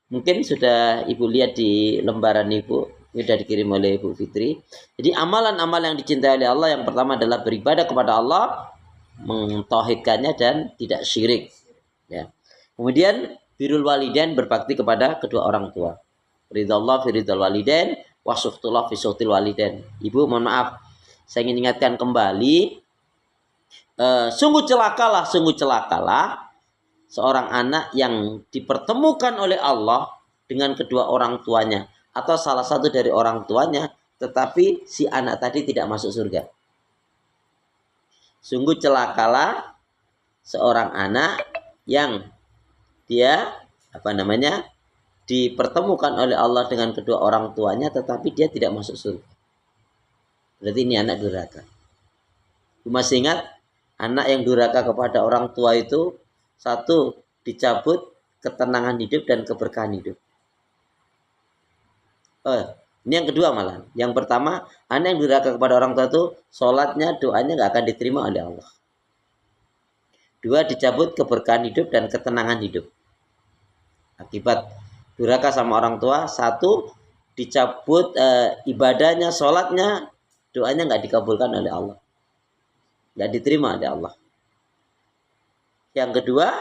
Mungkin sudah Ibu lihat di lembaran Ibu, sudah dikirim oleh Ibu Fitri. Jadi amalan-amalan yang dicintai oleh Allah yang pertama adalah beribadah kepada Allah, mentauhidkannya dan tidak syirik. Ya. Kemudian birrul walidain, berbakti kepada kedua orang tua. Ridallah fi ridal walidain wa suhtullah fi suhtil walidain. Ibu mohon maaf, saya ingin ingatkan kembali, sungguh celakalah seorang anak yang dipertemukan oleh Allah dengan kedua orang tuanya atau salah satu dari orang tuanya, tetapi si anak tadi tidak masuk surga. Sungguh celakalah seorang anak yang dia dipertemukan oleh Allah dengan kedua orang tuanya, tetapi dia tidak masuk surga. Berarti ini anak durhaka. Masih ingat anak yang durhaka kepada orang tua itu, satu, dicabut ketenangan hidup dan keberkahan hidup. Ini yang kedua malah. Yang pertama, anak yang durhaka kepada orang tua itu, sholatnya, doanya nggak akan diterima oleh Allah. Dua, dicabut keberkahan hidup dan ketenangan hidup. Akibat durhaka sama orang tua, satu, dicabut ibadahnya, sholatnya, doanya nggak dikabulkan oleh Allah. Nggak diterima oleh Allah. Yang kedua,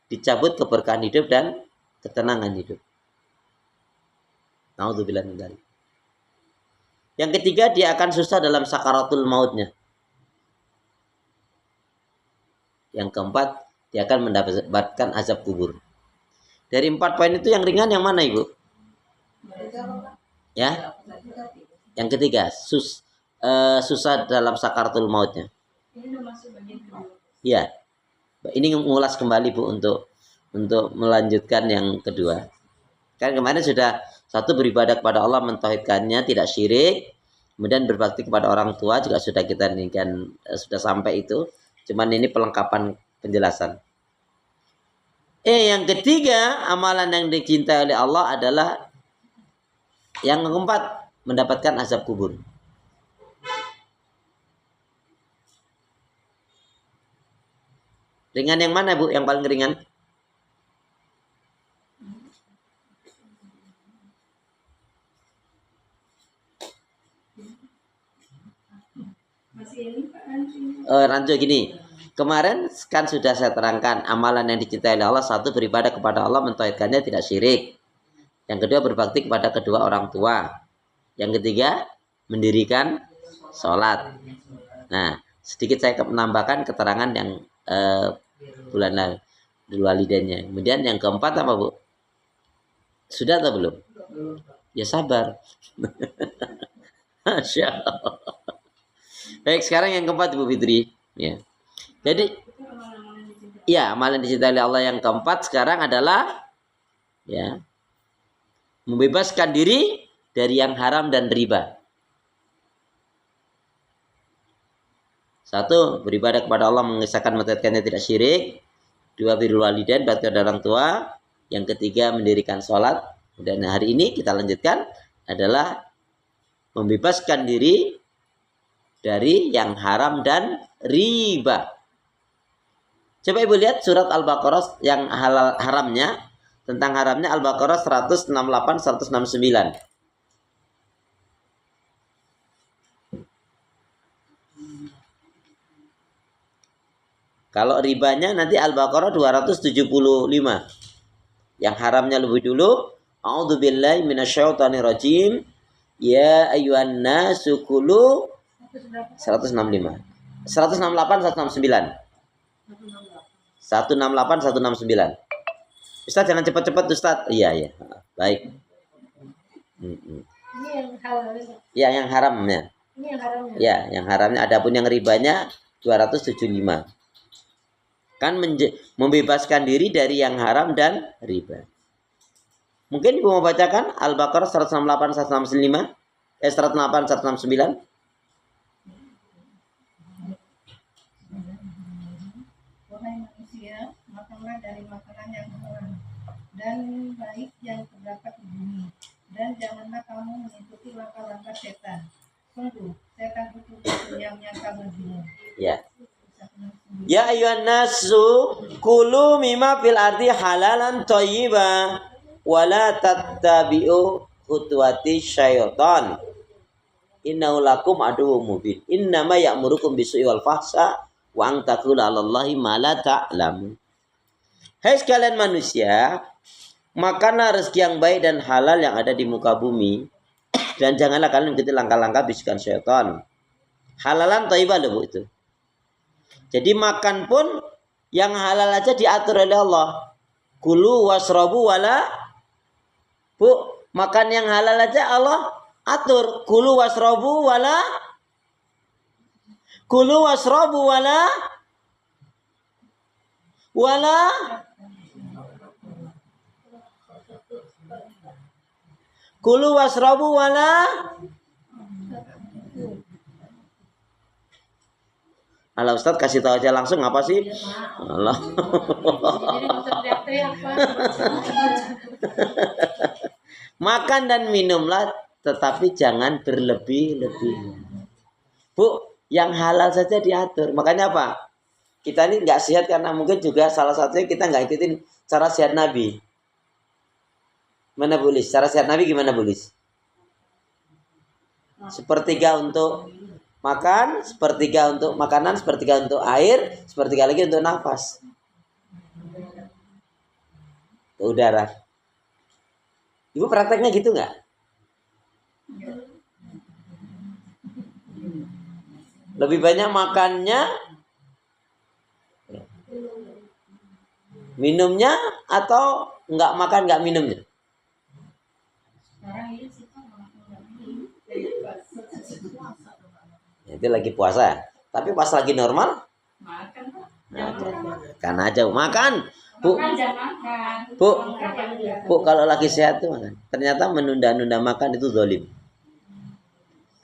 dicabut keberkahan hidup dan ketenangan hidup. Naudzubillah min dzalik. Yang ketiga, dia akan susah dalam sakaratul mautnya. Yang keempat, dia akan mendapatkan azab kubur. Dari 4 poin itu yang ringan yang mana, Ibu? Ya? Yang ketiga, susah dalam sakaratul mautnya. Ya. Ini mengulas kembali, Bu, untuk melanjutkan yang kedua. Kan kemarin sudah, satu, beribadah kepada Allah, mentauhidkannya, tidak syirik. Kemudian berbakti kepada orang tua juga sudah kita inginkan, sudah sampai itu. Cuman ini pelengkapan penjelasan. Yang ketiga, amalan yang dicintai oleh Allah adalah yang keempat, mendapatkan azab kubur. Ringan yang mana, Bu? Yang paling ringan? Rancu gini. Kemarin kan sudah saya terangkan amalan yang dicintai oleh Allah, satu, beribadah kepada Allah, mentauhidkannya, tidak syirik. Yang kedua, berbakti kepada kedua orang tua. Yang ketiga, mendirikan sholat. Nah, sedikit saya menambahkan keterangan yang bulan lalu walidainnya. Kemudian yang keempat apa, Bu? Sudah atau belum? Ya sabar. Masya Allah. Baik, sekarang yang keempat, Bu Fitri. Ya. Jadi, ya, amalan dicintai oleh Allah yang keempat sekarang adalah ya, membebaskan diri dari yang haram dan riba. Satu, beribadah kepada Allah, mengesahkan mentauhidkannya, tidak syirik. Dua, birrul walidain, bakti kepada orang tua. Yang ketiga, mendirikan sholat. Dan hari ini kita lanjutkan adalah membebaskan diri dari yang haram dan riba. Coba Ibu lihat surat Al-Baqarah yang haramnya, tentang haramnya Al-Baqarah 168-169. Kalau ribanya nanti Al-Baqarah 275. Yang haramnya lebih dulu. A'udzubillahi minasyaitonirrajim. Ya ayyuhan nasu kulu 165. 168 169. 168 169. Ustaz jangan cepat-cepat Ustaz. Iya. Baik. Ini yang halal. Ya, yang haramnya. Ini yang haramnya. Ya, yang haramnya. Adapun yang ribanya 275. Kan membebaskan diri dari yang haram dan riba. Mungkin Ibu mau bacakan Al-Baqarah 168 165? 108 169? Dari makanan yang halal dan baik yang terdapat di bumi, dan janganlah kamu mengikuti langkah-langkah setan. Sungguh setan itu yang nyata bagimu. Ya ayyuhan nasu kulu mimma fil ardi halalan thayyiba wala tattabi'u khutuwati syaitan innahu lakum aduwwum mubin innama ya'murukum bisu'i wal fahsya wa an taqulu 'alallahi ma la ta'lamun. Hai sekalian manusia, makanlah rezeki yang baik dan halal yang ada di muka bumi dan janganlah kalian mengikuti langkah-langkah bisikan syaitan. Halalan thayyibah loh Bu itu. Jadi makan pun yang halal aja diatur oleh Allah. Kulu wasrabu wala Bu, makan yang halal aja Allah atur. Kulu wasrabu wala Kulu wasrabu wala Kulu wasrabu wala Alah Ustaz kasih tahu aja langsung apa sih? Allah. Makan dan minumlah tetapi jangan berlebih-lebih. Bu, yang halal saja diatur. Makanya apa? Kita ini nggak sehat karena mungkin juga salah satunya kita nggak ikutin cara sehat Nabi. Mana Bu Lis? Cara sehat Nabi gimana Bu Lis? Sepertiga untuk makan, sepertiga untuk makanan, sepertiga untuk air, sepertiga lagi untuk nafas. Udara. Ibu prakteknya gitu nggak? Lebih banyak makannya, minumnya, atau nggak makan nggak minumnya? Itu lagi puasa. Tapi pas lagi normal makan aja makan. Bu, kalau lagi sehat tuh makan. Ternyata menunda-nunda makan itu zalim.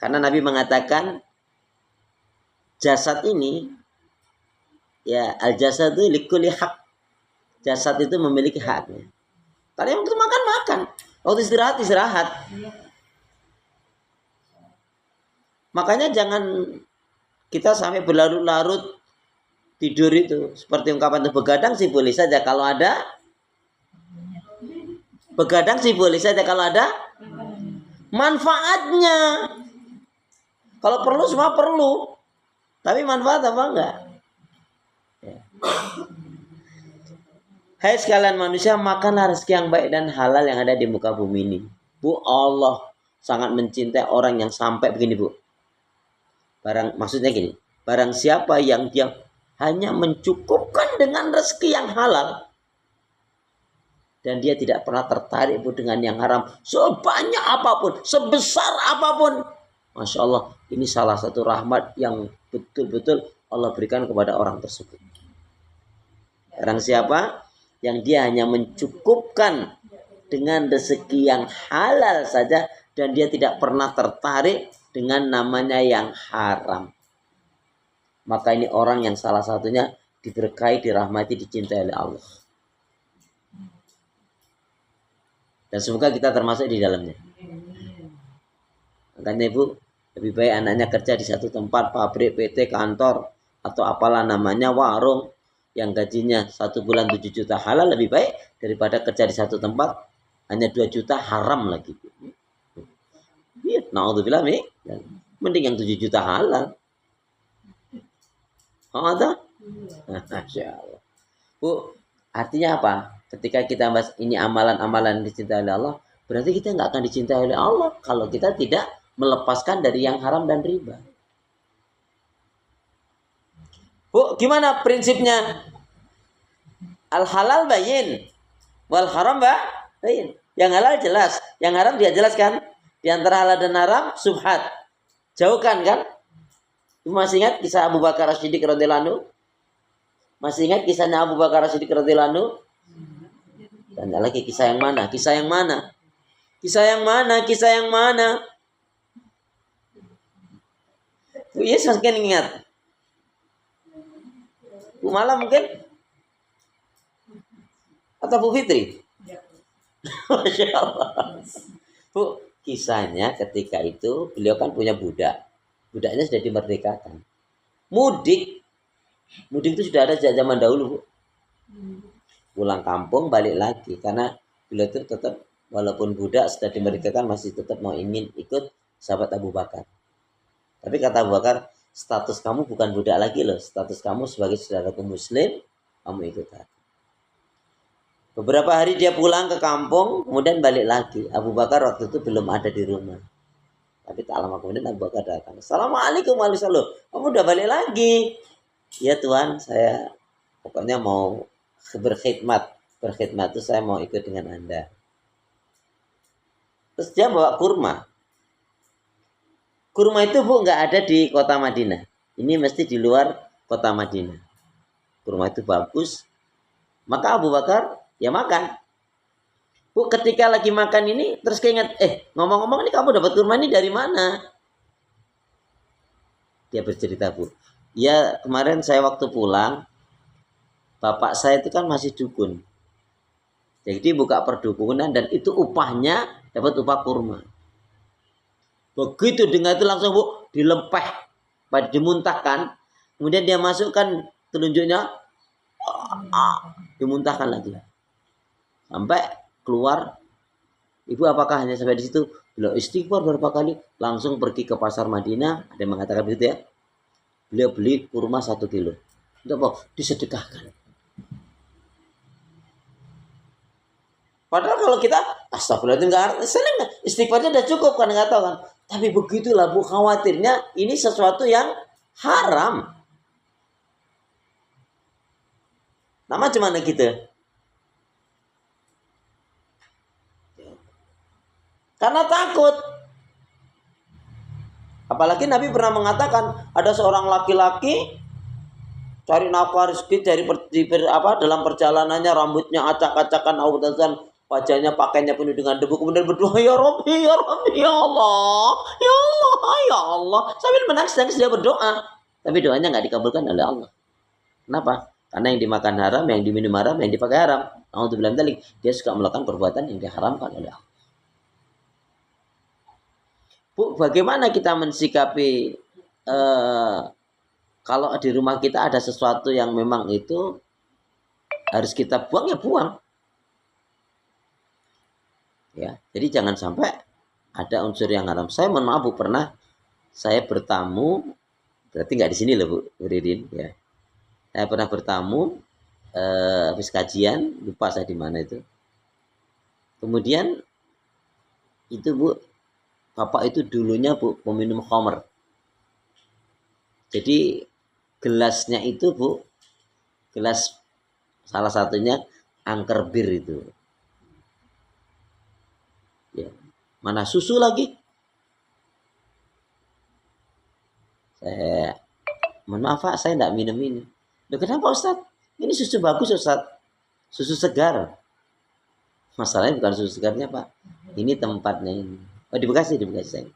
Karena Nabi mengatakan jasad ini ya al-jasadu likulli haq. Jasad itu memiliki haknya. Kalian waktu makan. Waktu istirahat. Makanya jangan kita sampai berlarut-larut tidur itu. Seperti ungkapan itu, begadang sih boleh saja kalau ada. Begadang sih boleh saja kalau ada manfaatnya. Kalau perlu semua perlu. Tapi manfaat apa enggak? Ya. Hai sekalian manusia, makanlah rezeki yang baik dan halal yang ada di muka bumi ini. Bu, Allah sangat mencintai orang yang sampai begini Bu. Maksudnya gini, barang siapa yang dia hanya mencukupkan dengan rezeki yang halal dan dia tidak pernah tertarik dengan yang haram sebanyak apapun, sebesar apapun, Masya Allah, ini salah satu rahmat yang betul-betul Allah berikan kepada orang tersebut. Barang siapa yang dia hanya mencukupkan dengan rezeki yang halal saja dan dia tidak pernah tertarik dengan namanya yang haram, maka ini orang yang salah satunya diberkahi, dirahmati, dicintai oleh Allah. Dan semoga kita termasuk di dalamnya. Makanya Ibu, lebih baik anaknya kerja di satu tempat, pabrik, PT, kantor, atau apalah namanya, warung, yang gajinya 1 bulan 7 juta halal, lebih baik daripada kerja di satu tempat hanya 2 juta haram lagi. Iya, naudzubillah, mending yang 7 juta halal. Ada? Masya Allah. Bu, artinya apa? Ketika kita bahas ini amalan-amalan dicintai oleh Allah, berarti kita nggak akan dicintai oleh Allah kalau kita tidak melepaskan dari yang haram dan riba. Bu, gimana prinsipnya? Al halal bayin, wal haram bayin. Yang halal jelas, yang haram dia jelaskan. Di antara halal dan haram subhat. Jauhkan kan? Masih ingat kisah Abu Bakar As-Siddiq radhiyallahu anhu? Masih ingat kisahnya Abu Bakar As-Siddiq radhiyallahu anhu? Dan lagi kisah yang mana? Kisah yang mana? Kisah yang mana? Kisah yang mana? Bu Yes mungkin ingat. Bu Mala mungkin? Atau Bu Fitri? Masya Allah. Bu, kisahnya ketika itu beliau kan punya budak. Budaknya sudah dimerdekakan. Mudik itu sudah ada sejak zaman dahulu Bu. Pulang kampung balik lagi karena beliau itu tetap walaupun budak sudah dimerdekakan masih tetap mau ingin ikut sahabat Abu Bakar. Tapi kata Abu Bakar, status kamu bukan budak lagi loh, status kamu sebagai saudaraku muslim, kamu ikut aku. Beberapa hari dia pulang ke kampung, kemudian balik lagi. Abu Bakar waktu itu belum ada di rumah. Tapi tak lama kemudian Abu Bakar datang. Assalamualaikum warahmatullahi wabarakatuh. Kamu udah balik lagi? Ya Tuhan, saya pokoknya mau berkhidmat. Berkhidmat itu saya mau ikut dengan Anda. Terus dia bawa kurma. Kurma itu Bu nggak ada di kota Madinah. Ini mesti di luar kota Madinah. Kurma itu bagus. Maka Abu Bakar ya makan. Bu ketika lagi makan ini terus keinget, ngomong-ngomong ini kamu dapat kurma ini dari mana? Dia bercerita Bu. Ya kemarin saya waktu pulang, bapak saya itu kan masih dukun. Jadi buka perdukunan dan itu upahnya dapat upah kurma. Begitu dengar itu langsung Bu dilempeh, dimuntahkan. Kemudian dia masukkan telunjuknya, dimuntahkan lagi. Sampai keluar. Ibu apakah hanya sampai di situ? Beliau istighfar berapa kali, langsung pergi ke pasar Madinah. Ada yang mengatakan begitu ya. Beliau beli kurma 1 kilo. Untuk apa? Disedekahkan. Padahal kalau kita astagfirullahaladzim nggak istighfarnya udah cukup kan nggak tahu kan. Tapi begitulah Bu khawatirnya ini sesuatu yang haram. Nah macam mana kita? Karena takut. Apalagi Nabi pernah mengatakan ada seorang laki-laki cari nafkah rezeki dalam perjalanannya rambutnya acak-acakan awatan, wajahnya pakainya penuh dengan debu, kemudian berdoa ya Rabbi ya Rabbi ya Allah ya Allah ya Allah sambil menangis-nangis dia berdoa, tapi doanya nggak dikabulkan oleh Allah. Kenapa? Karena yang dimakan haram, yang diminum haram, yang dipakai haram. Alhamdulillah dia suka melakukan perbuatan yang diharamkan oleh Allah. Bu, bagaimana kita mensikapi kalau di rumah kita ada sesuatu yang memang itu harus kita buang ya buang. Ya, jadi jangan sampai ada unsur yang haram. Saya mohon maaf Bu, pernah saya bertamu, berarti nggak di sini loh Bu Ridin ya. Saya pernah bertamu habis kajian, lupa saya di mana itu. Kemudian itu Bu, bapak itu dulunya Bu peminum khamr. Jadi gelasnya itu Bu, gelas salah satunya angker bir itu. Ya, mana susu lagi? Saya mohon maaf Pak, saya tidak minum ini. Loh kenapa Ustaz? Ini susu bagus Ustaz. Susu segar. Masalahnya bukan susu segarnya Pak. Ini tempatnya ini. Oh di Bekasi saya.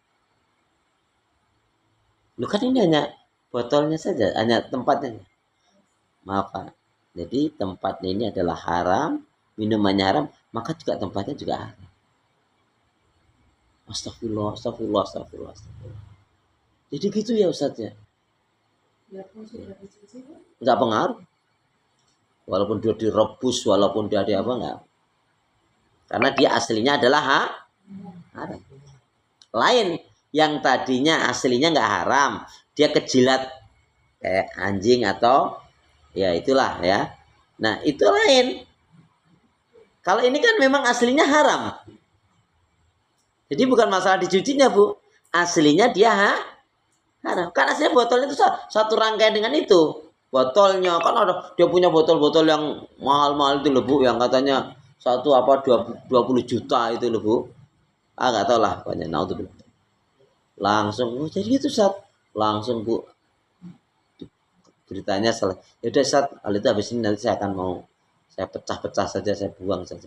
Loh kan ini hanya botolnya saja, hanya tempatnya. Maaf Pak. Jadi tempatnya ini adalah haram, minumannya haram, maka juga tempatnya juga haram. Astagfirullah. Jadi gitu ya Ustaz ya. Enggak pengaruh. Walaupun dia direbus, walaupun dia ada apa enggak. Karena dia aslinya adalah haram. Lain yang tadinya aslinya enggak haram, dia kejilat kayak anjing atau ya itulah ya. Nah, itu lain. Kalau ini kan memang aslinya haram. Jadi bukan masalah dicucinya Bu. Aslinya dia haram. Kan aslinya botolnya itu satu rangkaian dengan itu. Botolnya kan ada, dia punya botol-botol yang mahal-mahal itu loh Bu, yang katanya satu 20 juta itu loh Bu. Enggak tahu lah pokoknya. Naudzubillah. Langsung jadi itu langsung Bu beritanya salah. Ya udah itu habis ini nanti saya akan saya pecah-pecah saja, saya buang saja.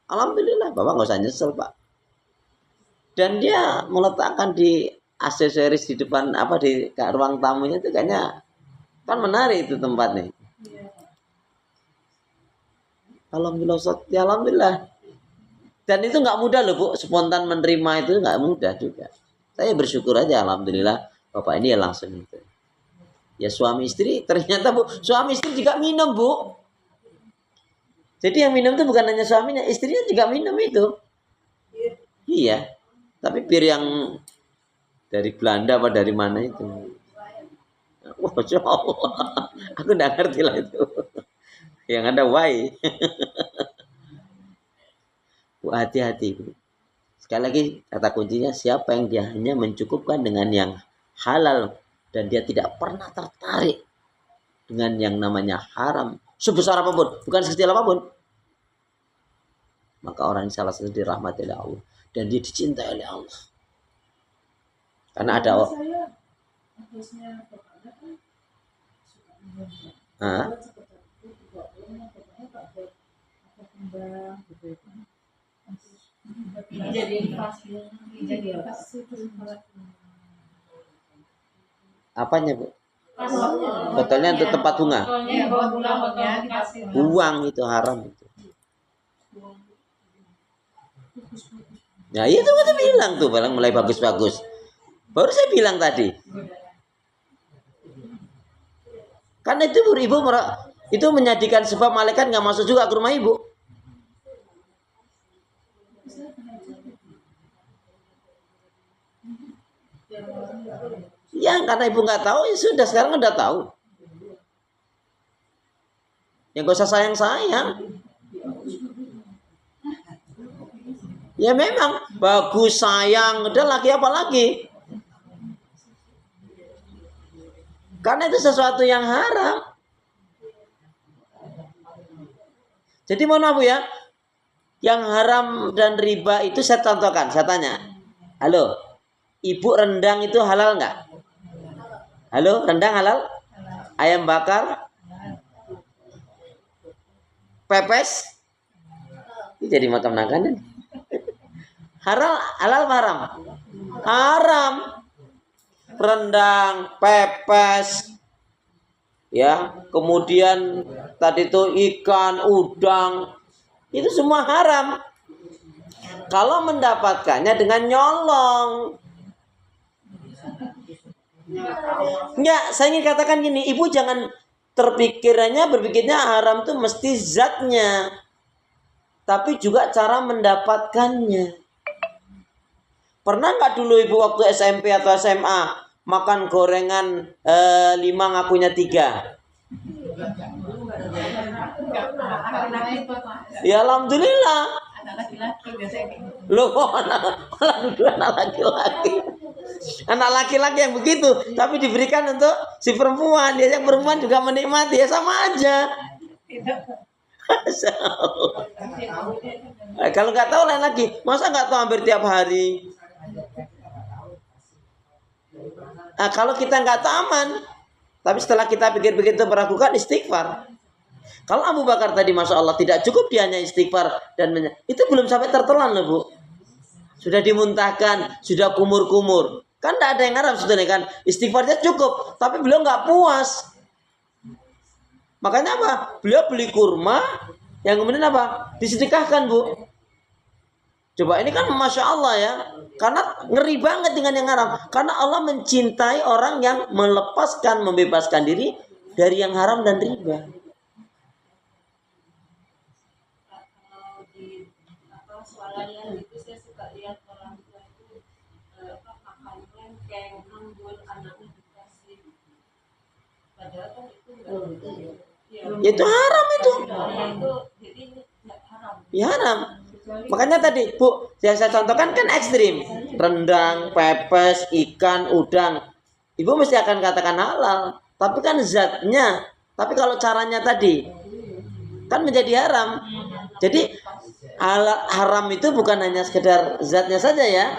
Alhamdulillah Bapak nggak usah nyesel Pak. Dan dia meletakkan di aksesoris di depan di ruang tamunya itu kayaknya kan menarik itu tempatnya. Alhamdulillah Ustaz, ya alhamdulillah. Dan itu nggak mudah loh Bu, spontan menerima itu nggak mudah juga. Saya bersyukur aja alhamdulillah Bapak ini ya langsung itu. Ya suami istri ternyata Bu, suami istri juga minum Bu. Jadi yang minum itu bukan hanya suaminya, istrinya juga minum itu. Iya. Tapi bir yang dari Belanda apa dari mana itu? Wah, Masya Allah. Aku nggak ngerti lah itu. Yang ada why. Wah, hati-hati. Sekali lagi kata kuncinya, siapa yang dia hanya mencukupkan dengan yang halal dan dia tidak pernah tertarik dengan yang namanya haram sebesar apapun, bukan sekecil apapun, maka orang ini salah satu dirahmati oleh Allah dan dia dicintai oleh Allah. Karena ada apanya, Bu? Botolnya untuk tempat bunga. Uang itu haram itu. Nah, itu kita bilang tuh, barang mulai bagus-bagus. Baru saya bilang tadi. Karena itu ibu itu menjadikan sebab malaikat nggak masuk juga ke rumah ibu. Ya, karena ibu nggak tahu, ya sudah, sekarang udah tahu. Ya gak usah sayang-sayang. Ya memang bagus, sayang, udah laki apa lagi? Karena itu sesuatu yang haram. Jadi mohon maaf ya, yang haram dan riba itu saya contohkan, saya tanya. Halo, ibu, rendang itu halal nggak? Halo, rendang halal? Ayam bakar? Pepes? Ini jadi makam makanan. Halal apa haram? Haram. Rendang, pepes, ya, kemudian tadi itu ikan, udang, itu semua haram. Kalau mendapatkannya dengan nyolong. Enggak, saya ingin katakan gini, ibu jangan berpikirnya haram itu mesti zatnya, tapi juga cara mendapatkannya. Pernah nggak dulu ibu waktu SMP atau SMA makan gorengan 5 ngakunya 3? Ya alhamdulillah. Loh, anak laki-laki. Anak laki-laki yang begitu, tapi diberikan untuk si perempuan. Dia yang perempuan juga menikmati, ya sama aja. Kalau nggak tahu lain lagi, masa nggak tahu hampir tiap hari? Nah, kalau kita nggak tahu aman, tapi setelah kita pikir-pikir itu meragukan, istighfar. Kalau Abu Bakar tadi, masya Allah, tidak cukup dia hanya istighfar dan itu belum sampai tertelan loh, Bu. Sudah dimuntahkan, sudah kumur-kumur. Kan tidak ada yang haram sebetulnya kan. Istighfarnya cukup, tapi beliau nggak puas. Makanya apa? Beliau beli kurma, yang kemudian apa? Disedekahkan, Bu. Coba ini kan masya Allah ya. Karena ngeri banget dengan yang haram. Karena Allah mencintai orang yang melepaskan, membebaskan diri dari yang haram dan riba. Soalnya itu saya suka lihat orang tua itu makan lengkeng, anggur, anaknya dikasih. Padahal kan itu enggak. Itu haram itu. Itu jadi haram. Ya haram. Makanya tadi, Bu, yang saya contohkan kan ekstrim. Rendang, pepes, ikan, udang. Ibu mesti akan katakan halal. Tapi kan zatnya. Tapi kalau caranya tadi, kan menjadi haram. Jadi haram itu bukan hanya sekedar zatnya saja ya.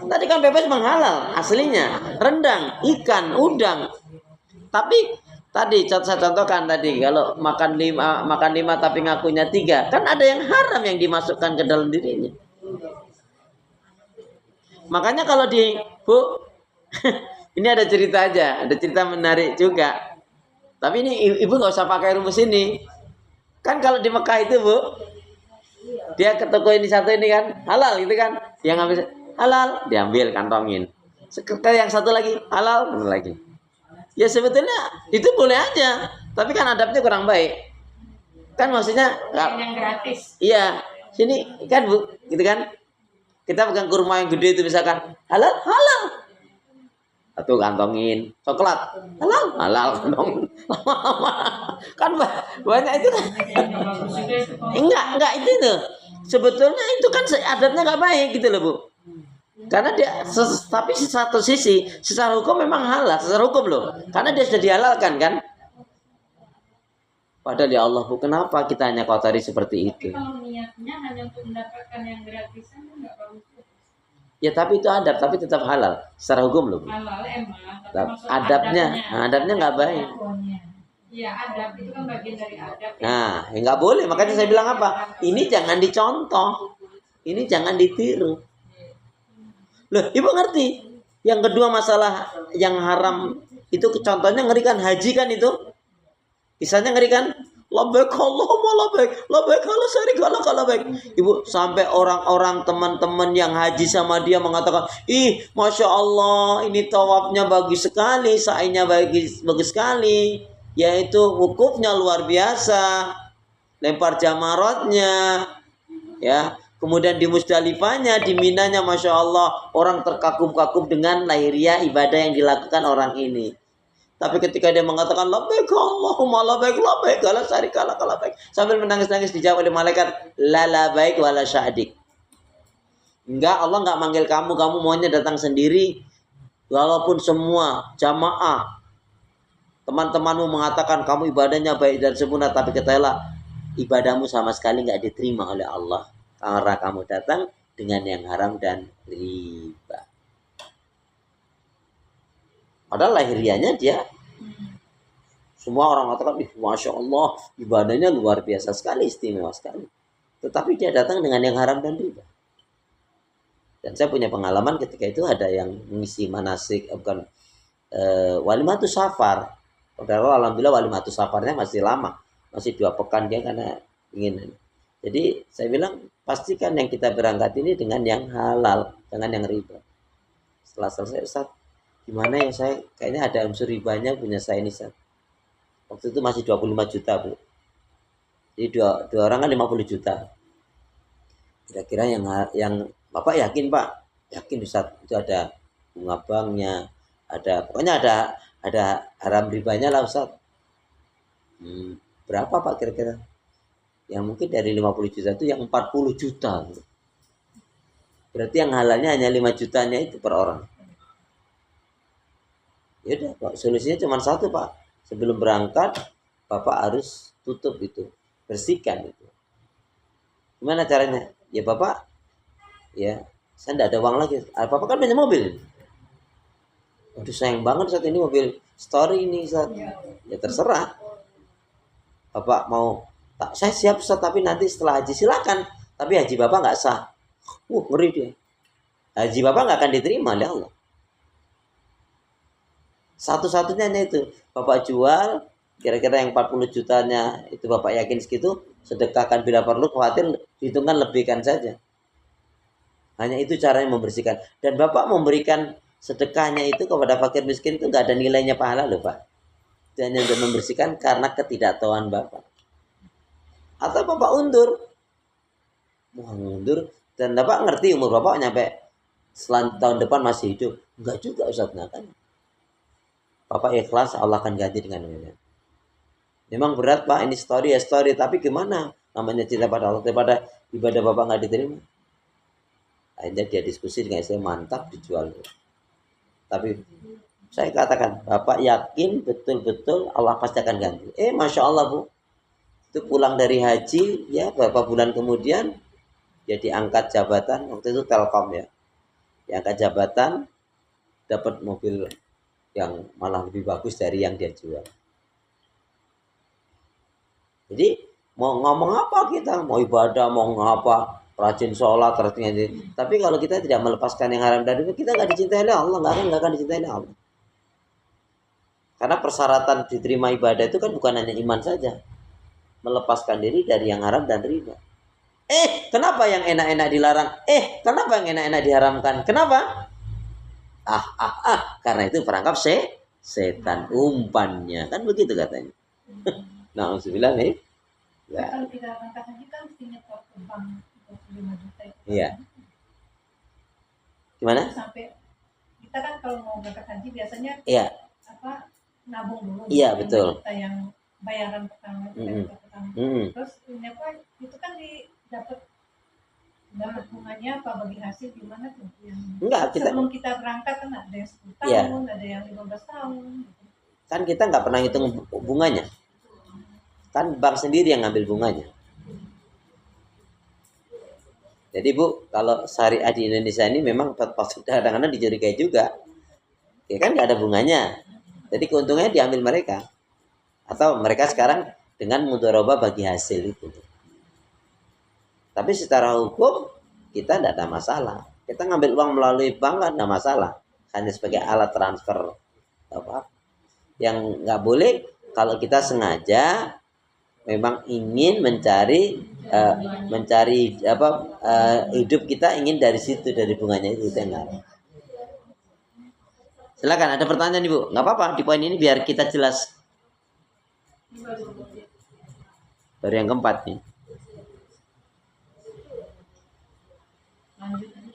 Tadi kan pepes memang halal aslinya. Rendang, ikan, udang. Tapi tadi saya contohkan tadi, kalau makan 5 tapi ngakunya 3, kan ada yang haram yang dimasukkan ke dalam dirinya. Makanya kalau Bu, ini ada cerita aja, ada cerita menarik juga. Tapi ini ibu nggak usah pakai rumus ini. Kan kalau di Mekah itu, Bu, dia ke toko ini satu ini kan halal gitu kan, dia ngambil halal, diambil kantongin. Ke yang satu lagi halal, benar lagi. Ya sebetulnya itu boleh aja, tapi kan adabnya kurang baik. Kan maksudnya yang gratis. iya, sini kan Bu, gitu kan? Kita pegang kurma yang gede itu misalkan, halal, halal. Atau kantongin coklat, halal, halal kantongin. Kan banyak itu kan. Enggak itu tuh. Sebetulnya itu kan adatnya nggak baik gitu loh Bu. Karena dia, tapi di satu sisi, secara hukum memang halal, secara hukum loh. Karena dia sudah dihalalkan kan. Padahal ya Allah Bu, kenapa kita hanya kotori seperti itu? Kalau niatnya hanya untuk mendapatkan yang gratisan kan nggak bagus. Ya tapi itu adab, tapi tetap halal secara hukum loh Bu. Halal emang. Adabnya nggak baik. Iya adab itu kan bagian dari adab. Nah, ya nggak boleh. Makanya saya bilang apa? Ini jangan dicontoh, ini jangan ditiru. Loh, Ibu ngerti? Yang kedua masalah yang haram itu contohnya ngerikan haji kan itu? Kisahnya ngerikan. Labbaik Allahumma labbaik, labbaik la syarika lak labbaik. Ibu, sampai orang-orang teman-teman yang haji sama dia mengatakan, ih, masya Allah, ini tawafnya bagus sekali, sa'ainya bagus sekali, yaitu wukufnya luar biasa, lempar jamarotnya, ya. Kemudian di Musdalifahnya, di Minanya, masya Allah, orang terkagum-kagum dengan lahiriah ibadah yang dilakukan orang ini. Tapi ketika dia mengatakan labbaik Allahumma labbaik labbaik la syarika lak labbaik, sambil menangis-nangis dijawab oleh malaikat, la labbaik wala sya'dik. Enggak, Allah enggak manggil kamu, kamu maunya datang sendiri. Walaupun semua jamaah teman-temanmu mengatakan kamu ibadahnya baik dan sempurna, tapi ketahuilah ibadahmu sama sekali enggak diterima oleh Allah karena kamu datang dengan yang haram dan riba. Padahal lahirianya dia semua orang mengatakan, masya Allah, ibadahnya luar biasa sekali, istimewa sekali. Tetapi dia datang dengan yang haram dan riba. Dan saya punya pengalaman ketika itu ada yang mengisi manasik, walimatus safar. Padahal alhamdulillah walimatus safarnya masih lama, masih 2 pekan dia karena ingin. Jadi saya bilang pastikan yang kita berangkat ini dengan yang halal, jangan yang riba. Setelah selesai, Ustaz, gimana ya, saya kayaknya ada unsur ribanya punya saya ini, Ustaz. Waktu itu masih 25 juta Bu. Jadi dua orang kan 50 juta. Kira-kira yang Bapak yakin Pak? Yakin Ustaz, itu ada bunga banknya, pokoknya ada haram ribanya lah Ustaz. Berapa Pak kira-kira? Yang mungkin dari 50 juta itu yang 40 juta. Berarti yang halalnya hanya 5 jutanya itu per orang. Ya udah Pak, solusinya cuma satu Pak. Sebelum berangkat Bapak harus tutup itu, bersihkan itu. Gimana caranya? Ya Bapak, ya saya tidak ada uang lagi. Bapak kan punya mobil. Aduh sayang banget saat ini mobil story ini Ustaz. Ya terserah. Bapak mau, saya siap Ustaz, tapi nanti setelah haji silakan. Tapi haji Bapak nggak sah. Ngeri dia. Haji Bapak nggak akan diterima oleh Allah. Satu-satunya itu Bapak jual kira-kira yang 40 jutanya itu Bapak yakin segitu, sedekahkan bila perlu, khawatir hitungkan lebihkan saja. Hanya itu caranya membersihkan. Dan Bapak memberikan sedekahnya itu kepada fakir miskin itu nggak ada nilainya pahala loh Pak. Itu hanya untuk membersihkan karena ketidaktahuan Bapak. Atau Bapak undur dan Bapak ngerti umur Bapak nyampe tahun depan masih hidup. Enggak juga Ustaz, nah kan. Bapak ikhlas, Allah akan ganti dengan ini. Memang berat Pak, ini story, tapi gimana? Namanya cinta pada Allah, daripada ibadah Bapak nggak diterima. Akhirnya dia diskusi dengan saya, mantap dijual. Tapi saya katakan, Bapak yakin betul-betul Allah pasti akan ganti. Masya Allah Bu, itu pulang dari haji, ya beberapa bulan kemudian dia diangkat jabatan, waktu itu Telkom ya, diangkat jabatan, dapat mobil yang malah lebih bagus dari yang dia jual. Jadi mau ngomong apa kita, mau ibadah, mau ngapa, rajin sholat, rajin ngaji. Tapi kalau kita tidak melepaskan yang haram dari itu, kita nggak dicintai oleh Allah, nggak akan dicintai oleh Allah. Karena persyaratan diterima ibadah itu kan bukan hanya iman saja, melepaskan diri dari yang haram dan riba. Kenapa yang enak-enak dilarang? Kenapa yang enak-enak diharamkan? Kenapa? Karena itu perangkap setan, umpannya kan begitu katanya. Nah, alhamdulillah nih. Ya. Kalau kita berangkat haji kan mesti nyetor ke bank 25 juta itu. Iya. Gimana? Sampai kita kan kalau mau berangkat haji biasanya Iya. Nabung dulu. Iya, betul. Kita yang bayaran pertama, pertama. Terus ini itu kan dapat bunganya apa bagi hasil gimana tuh? Enggak, sebelum kita berangkat kan ada yang 10 tahun, ada yang 15 tahun. Kan kita nggak pernah hitung bunganya. Kan bank sendiri yang ngambil bunganya. Jadi Bu, kalau syariah di Indonesia ini memang kadang-kadang dicurigai juga. Ya kan nggak ada bunganya. Jadi keuntungannya diambil mereka. Atau mereka sekarang dengan mudharabah bagi hasil itu. Tapi secara hukum kita tidak ada masalah. Kita ngambil uang melalui bank nggak ada masalah. Hanya sebagai alat transfer. Yang nggak boleh kalau kita sengaja memang ingin mencari hidup kita ingin dari situ, dari bunganya itu enggak. Silakan, ada pertanyaan Ibu? Nggak apa-apa, di poin ini biar kita jelas. Baru yang keempat nih.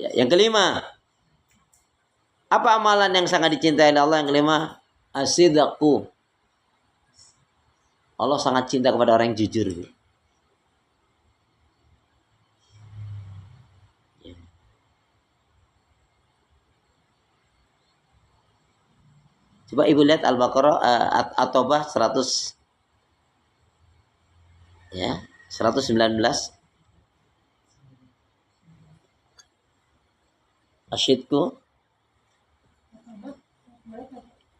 Ya, yang kelima. Apa amalan yang sangat dicintai oleh Allah? Yang kelima, as-sidqu. Allah sangat cinta kepada orang yang jujur. Coba Ibu lihat Al-Baqarah At-Taubah 100 ya, 119. Asyidku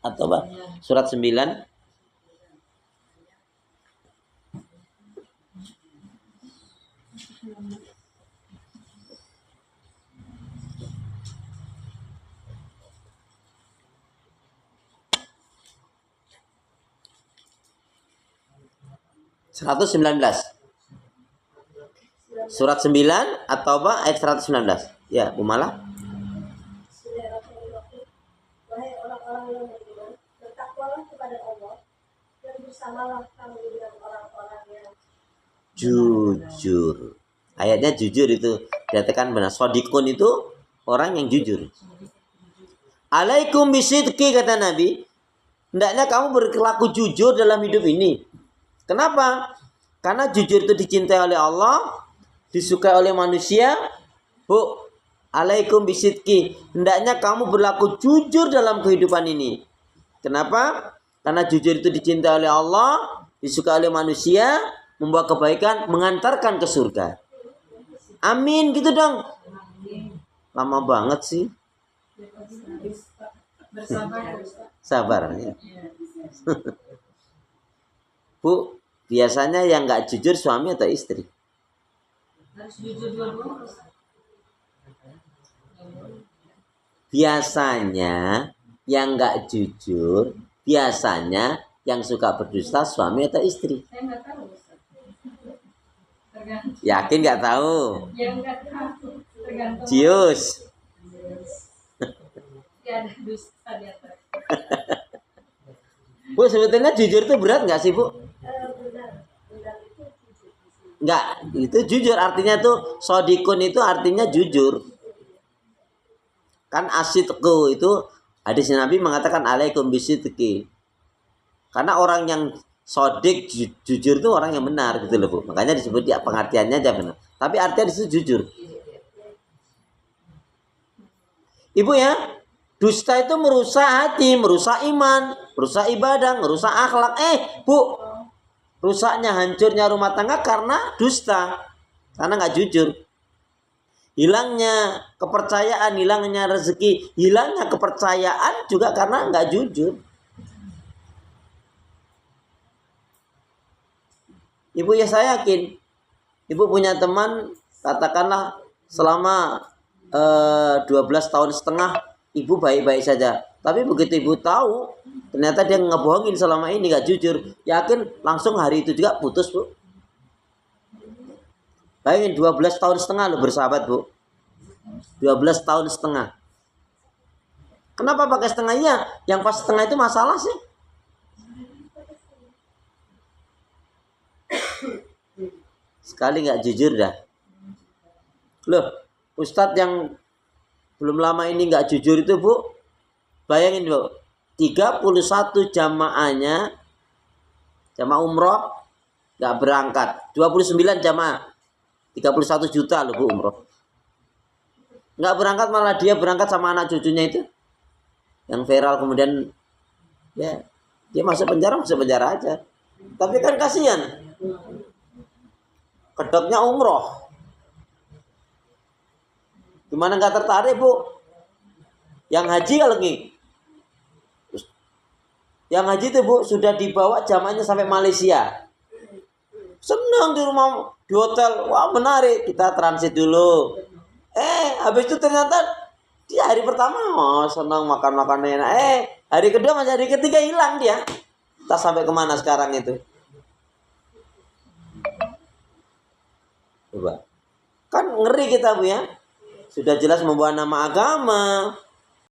At-Taubah surat 9. Surat 9 At-Taubah ayat 119. Ya, Bu Mala. Wahai orang-orang yang beriman, bertakwalah kepada Allah dan bersamalah kamu dengan orang-orang yang jujur. Ayatnya jujur itu dikatakan benar. Shodikun itu orang yang jujur. Alaikum bisidqi, kata Nabi. Hendaknya kamu berlaku jujur dalam hidup ini. Kenapa? Karena jujur itu dicintai oleh Allah, disukai oleh manusia. Bu, alaikum bisidqi. Hendaknya kamu berlaku jujur dalam kehidupan ini. Kenapa? Karena jujur itu dicintai oleh Allah, disukai oleh manusia, membawa kebaikan, mengantarkan ke surga. Amin, gitu dong. Lama banget sih. Sabar ya. Bu, biasanya yang nggak jujur suami atau istri? Harus jujur dua-dua. Biasanya yang nggak jujur, biasanya yang suka berdusta suami atau istri? Saya nggak tahu. Tergantung. Yakin nggak tahu? Ya nggak tahu. Tergantung. Cius. Ya ada dusta di atas. Bu, sebetulnya jujur itu berat nggak sih, Bu? Nggak, itu jujur artinya tuh sodikun itu artinya jujur. Kan asidqu itu hadis Nabi mengatakan alaikum bisidqi. Karena orang yang sodik jujur itu orang yang benar gitu loh, Bu. Makanya disebut dia pengertiannya aja benar. Tapi artinya disitu jujur. Ibu ya, dusta itu merusak hati, merusak iman, merusak ibadah, merusak akhlak. Bu, rusaknya, hancurnya rumah tangga karena dusta, karena nggak jujur. Hilangnya kepercayaan, hilangnya rezeki, hilangnya kepercayaan juga karena nggak jujur. Ibu ya, saya yakin ibu punya teman katakanlah selama 12 tahun setengah ibu baik-baik saja. Tapi begitu ibu tahu ternyata dia ngebohongin selama ini, nggak jujur, yakin langsung hari itu juga putus, Bu. Bayangin 12 tahun setengah lo bersahabat, Bu. 12 tahun setengah. Kenapa pakai setengahnya? Yang pas setengah itu masalah sih. Sekali nggak jujur dah. Loh, Ustadz yang belum lama ini nggak jujur itu Bu, bayangin Bu, 31 jamaahnya, jamaah umroh nggak berangkat, 29 jamaah, 31 juta loh Bu umroh. Nggak berangkat, malah dia berangkat sama anak cucunya itu, yang viral kemudian ya dia masuk penjara aja. Tapi kan kasihan, kedoknya umroh. Gimana nggak tertarik Bu? Yang haji kalau nih, yang haji itu Bu sudah dibawa jamaahnya sampai Malaysia. Senang di rumah, di hotel, wah menarik, kita transit dulu. Habis itu ternyata di hari pertama senang makan enak. Hari kedua masih hari ketiga hilang dia. Entah sampai kemana sekarang itu. Coba. Kan ngeri kita Bu ya. Sudah jelas membawa nama agama,